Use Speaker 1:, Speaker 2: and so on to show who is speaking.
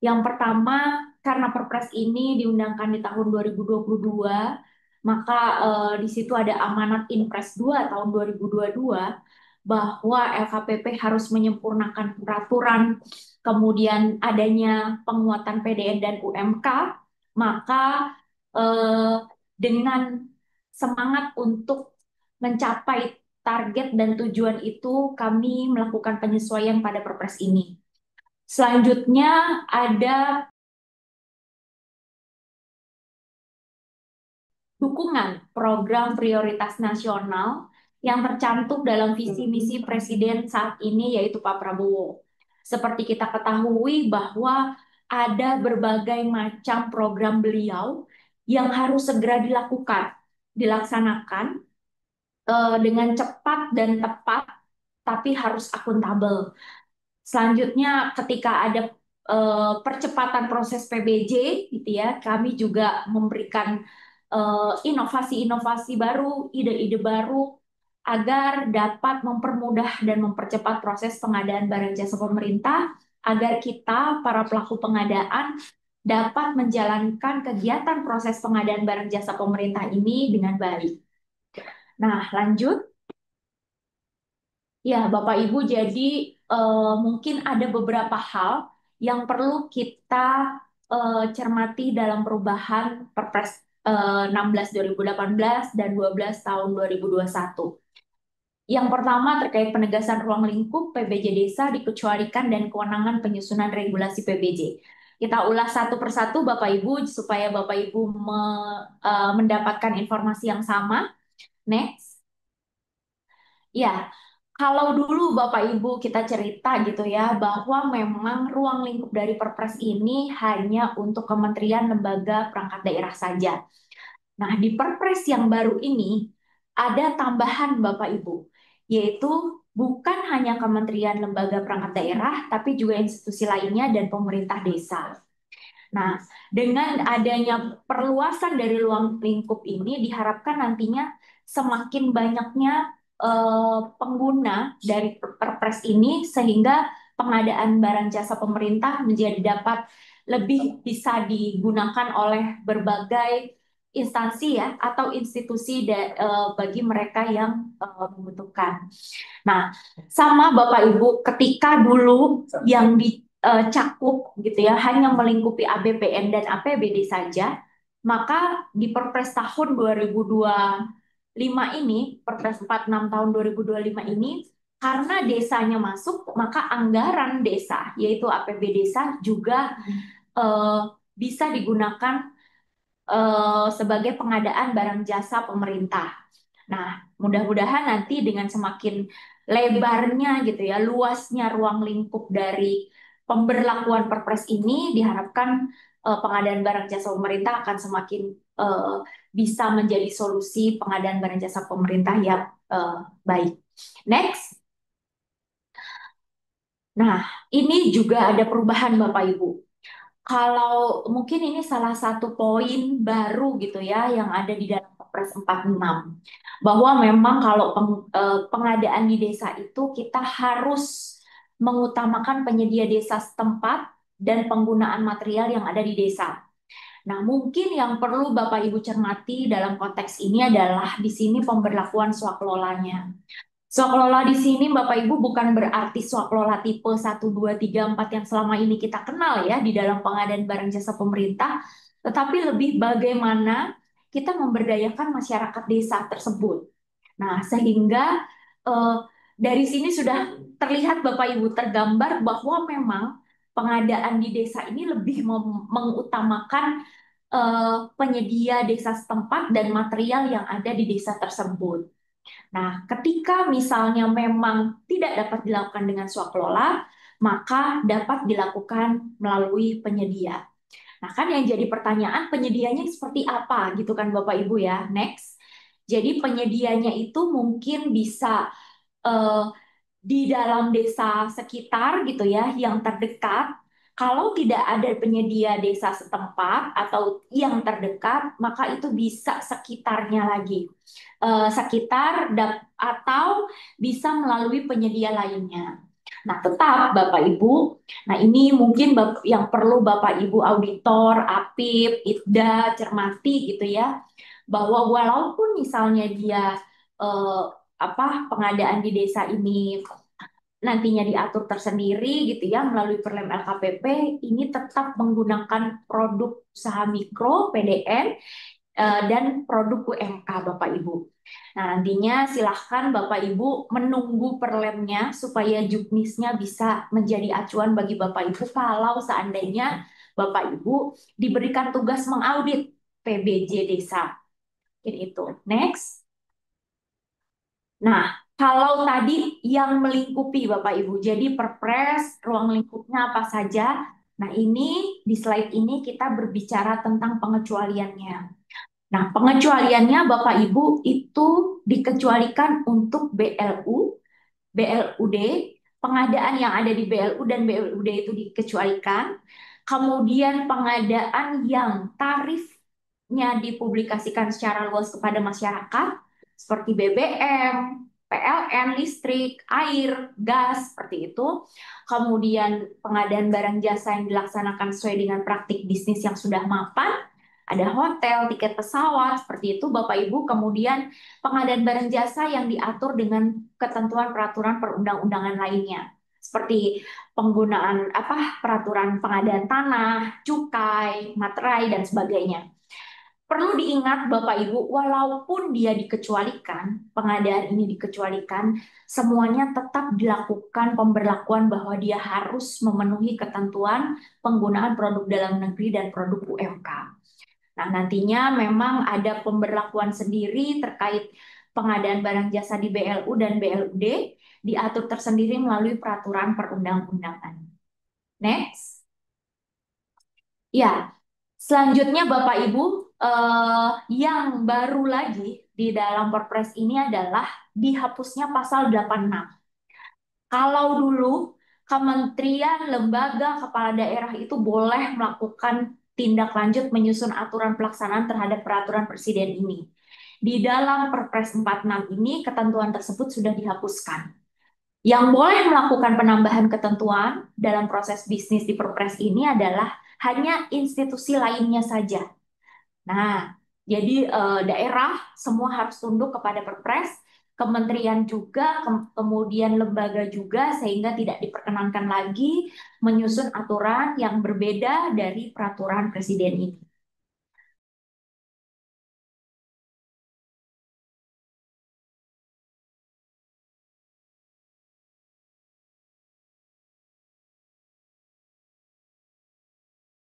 Speaker 1: Yang pertama, karena Perpres ini diundangkan di tahun 2022, maka di situ ada amanat Inpres 2 tahun 2022 bahwa LKPP harus menyempurnakan peraturan, kemudian adanya penguatan PDN dan UMK, maka eh, dengan semangat untuk mencapai target dan tujuan itu, kami melakukan penyesuaian pada Perpres ini. Selanjutnya ada dukungan program prioritas nasional yang tercantum dalam visi misi Presiden saat ini yaitu Pak Prabowo. Seperti kita ketahui bahwa ada berbagai macam program beliau yang harus segera dilaksanakan dengan cepat dan tepat, tapi harus akuntabel. Selanjutnya, ketika ada percepatan proses PBJ, gitu ya, kami juga memberikan inovasi-inovasi baru, ide-ide baru, agar dapat mempermudah dan mempercepat proses pengadaan barang jasa pemerintah, agar kita, para pelaku pengadaan, dapat menjalankan kegiatan proses pengadaan barang jasa pemerintah ini dengan baik. Nah, lanjut. Ya, Bapak Ibu, jadi mungkin ada beberapa hal yang perlu kita cermati dalam perubahan Perpres 16 2018 dan 12 tahun 2021. Yang pertama terkait penegasan ruang lingkup PBJ Desa dikecualikan dan kewenangan penyusunan regulasi PBJ. Kita ulas satu persatu Bapak Ibu supaya Bapak Ibu mendapatkan informasi yang sama. Next. Ya, kalau dulu Bapak Ibu kita cerita gitu ya, bahwa memang ruang lingkup dari Perpres ini hanya untuk kementerian, lembaga, perangkat daerah saja. Nah, di Perpres yang baru ini ada tambahan Bapak Ibu, yaitu bukan hanya kementerian, lembaga, perangkat daerah, tapi juga institusi lainnya dan pemerintah desa. Nah, dengan adanya perluasan dari ruang lingkup ini diharapkan nantinya semakin banyaknya pengguna dari Perpres ini sehingga pengadaan barang jasa pemerintah menjadi dapat lebih bisa digunakan oleh berbagai instansi ya atau institusi bagi mereka yang membutuhkan. Nah, sama Bapak Ibu, ketika dulu yang dicakup gitu ya hanya melingkupi ABPN dan APBD saja, maka di Perpres tahun 2025 ini, Perpres 46 tahun 2025 ini, karena desanya masuk, maka anggaran desa, yaitu APB desa juga eh, bisa digunakan sebagai pengadaan barang jasa pemerintah. Nah, mudah-mudahan nanti dengan semakin lebarnya gitu ya, luasnya ruang lingkup dari pemberlakuan Perpres ini diharapkan pengadaan barang jasa pemerintah akan semakin eh, bisa menjadi solusi pengadaan barang jasa pemerintah yang baik. Next. Nah, ini juga ada perubahan Bapak Ibu. Kalau mungkin ini salah satu poin baru gitu ya yang ada di dalam Perpres 46 bahwa memang kalau pengadaan di desa itu kita harus mengutamakan penyedia desa setempat dan penggunaan material yang ada di desa. Nah, mungkin yang perlu Bapak Ibu cermati dalam konteks ini adalah di sini pemberlakuan swakelolanya. Swaklola di sini Bapak Ibu bukan berarti swaklola tipe 1, 2, 3, 4 yang selama ini kita kenal ya di dalam pengadaan barang jasa pemerintah, tetapi lebih bagaimana kita memberdayakan masyarakat desa tersebut. Nah, sehingga eh, dari sini sudah terlihat Bapak Ibu tergambar bahwa memang pengadaan di desa ini lebih mengutamakan penyedia desa setempat dan material yang ada di desa tersebut. Nah, ketika misalnya memang tidak dapat dilakukan dengan swakelola, maka dapat dilakukan melalui penyedia. Nah, kan yang jadi pertanyaan penyedianya seperti apa gitu kan Bapak Ibu ya. Next. Jadi penyedianya itu mungkin bisa eh, di dalam desa sekitar gitu ya yang terdekat. Kalau tidak ada penyedia desa setempat atau yang terdekat, maka itu bisa sekitarnya lagi. Sekitar atau bisa melalui penyedia lainnya. Nah, tetap Bapak Ibu, nah ini mungkin yang perlu Bapak Ibu auditor, APIP, ITDA cermati gitu ya, bahwa walaupun misalnya dia eh, pengadaan di desa ini nantinya diatur tersendiri gitu ya melalui Perlem LKPP, ini tetap menggunakan produk usaha mikro PDM dan produk UMK Bapak Ibu. Nah, nantinya silahkan Bapak Ibu menunggu perlemnya supaya juknisnya bisa menjadi acuan bagi Bapak Ibu kalau seandainya Bapak Ibu diberikan tugas mengaudit PBJ desa. Ini itu. Next. Nah, kalau tadi yang melingkupi Bapak Ibu, jadi perpres, ruang lingkupnya apa saja. Nah, ini di slide ini kita berbicara tentang pengecualiannya. Nah, pengecualiannya Bapak Ibu itu dikecualikan untuk BLU, BLUD, pengadaan yang ada di BLU dan BLUD itu dikecualikan. Kemudian pengadaan yang tarifnya dipublikasikan secara luas kepada masyarakat, seperti BBM, PLN, listrik, air, gas, seperti itu. Kemudian pengadaan barang jasa yang dilaksanakan sesuai dengan praktik bisnis yang sudah mapan, ada hotel, tiket pesawat, seperti itu Bapak Ibu. Kemudian pengadaan barang jasa yang diatur dengan ketentuan peraturan perundang-undangan lainnya. Seperti penggunaan peraturan pengadaan tanah, cukai, materai dan sebagainya. Perlu diingat Bapak Ibu, walaupun dia dikecualikan, pengadaan ini dikecualikan, semuanya tetap dilakukan pemberlakuan bahwa dia harus memenuhi ketentuan penggunaan produk dalam negeri dan produk UMK. Nah, nantinya memang ada pemberlakuan sendiri terkait pengadaan barang jasa di BLU dan BLUD, diatur tersendiri melalui peraturan perundang-undangan. Next. Ya, selanjutnya Bapak Ibu, yang baru lagi di dalam Perpres ini adalah dihapusnya pasal 86. Kalau dulu kementerian, lembaga, kepala daerah itu boleh melakukan tindak lanjut menyusun aturan pelaksanaan terhadap peraturan presiden ini. Di dalam Perpres 46 ini ketentuan tersebut sudah dihapuskan. Yang boleh melakukan penambahan ketentuan dalam proses bisnis di Perpres ini adalah hanya institusi lainnya saja. Nah, jadi daerah semua harus tunduk kepada Perpres, kementerian juga, kemudian lembaga juga, sehingga tidak diperkenankan lagi menyusun aturan yang berbeda dari peraturan presiden ini.